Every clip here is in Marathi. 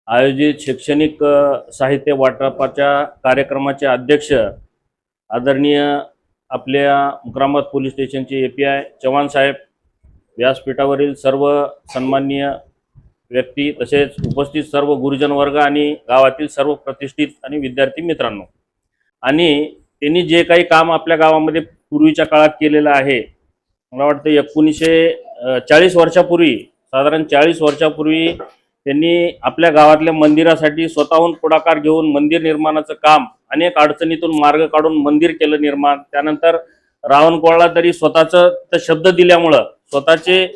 आयोजित शैक्षणिक साहित्य वाटपाच्या कार्यक्रमाचे अध्यक्ष आदरणीय आपल्या मुक्रामत पोलीस स्टेशनचे API चव्हाण साहेब, व्यासपीठावरील सर्व सन्माननीय व्यक्ती, तसेच उपस्थित सर्व गुरुजन वर्ग आणि गावातील सर्व प्रतिष्ठित आणि विद्यार्थी मित्रांनो, आणि त्यांनी जे काही काम आपल्या गावामध्ये पूर्वीच्या काळात केलेलं आहे, मला वाटतं 1940 वर्षापूर्वी, साधारण 40 वर्षापूर्वी त्यांनी आपल्या गावातल्या मंदिरासाठी स्वतःहून पुढाकार घेऊन मंदिर निर्माणाचं काम, अनेक अडचणीतून मार्ग काढून मंदिर केलं निर्माण. त्यानंतर रावणकोळला तरी स्वतःचं शब्द दिल्यामुळं स्वतःचे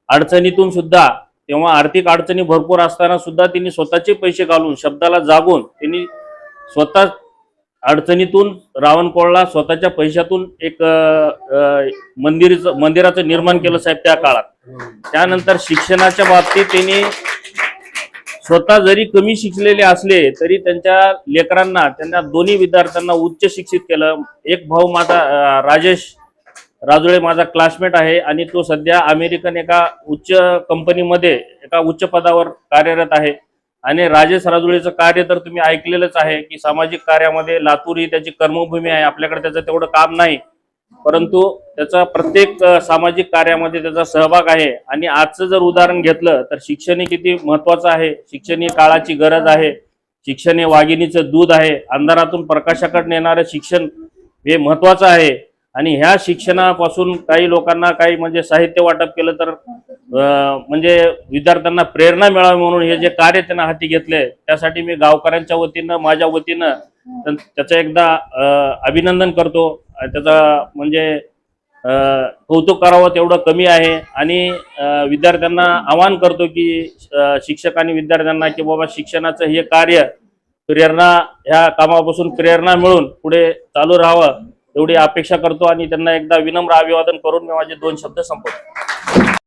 अडचणीतून सुद्धा, तेव्हा आर्थिक अडचणी भरपूर असताना सुद्धा त्यांनी स्वतःचे पैसे घालून शब्दाला जागून त्यांनी स्वतः अडचणीतून रावणकोळला स्वतःच्या पैशातून एक मंदिराचं निर्माण केलं साहेब त्या काळात. त्यानंतर शिक्षणाच्या बाबतीत त्यांनी स्वतः जरी कमी शिकलेले असले तरी त्यांच्या लेकरांना, त्यांना दोन्ही विद्यार्थ्यांना उच्च शिक्षित केलं. एक भाऊ माझा राजेश राजुळे माझा क्लासमेट आहे आणि तो सध्या अमेरिकन एका उच्च कंपनीमध्ये एका उच्च पदावर कार्यरत आहे. आणि राजेश राजुळेचं कार्य तर तुम्ही ऐकलेलंच आहे की सामाजिक कार्यामध्ये लातूर ही त्याची कर्मभूमी आहे. आपल्याकडे त्याचं तेवढं काम नाही, परंतु त्याचा प्रत्येक सामाजिक कार्यामध्ये त्याचा सहभाग आहे. आणि आजचं जर उदाहरण घेतलं तर शिक्षण हे किती महत्त्वाचं आहे. शिक्षण ही काळाची गरज आहे. शिक्षण हे वाघिणीचं दूध आहे. अंधारातून प्रकाशाकडे नेणारं शिक्षण हे महत्त्वाचं आहे. आणि ह्या शिक्षणापासून काही लोकांना काही म्हणजे साहित्य वाटप केलं तर म्हणजे विद्यार्थ्यांना प्रेरणा मिळावी म्हणून हे जे कार्य त्यांना हाती घेतले, त्यासाठी मी गावकऱ्यांच्या वतीनं, माझ्या वतीनं त्याचं एकदा अभिनंदन करतो. त्याचा म्हणजे कौतुक करावं तेवढं कमी आहे. आणि विद्यार्थ्यांना आवाहन करतो की शिक्षक आणि विद्यार्थ्यांना की बाबा शिक्षणाचं हे कार्य प्रेरणा, ह्या कामापासून प्रेरणा मिळून पुढे चालू राहावं एवढी अपेक्षा करतो. आणि त्यांना एकदा विनम्र अभिवादन करून मी माझे 2 शब्द संपवतो.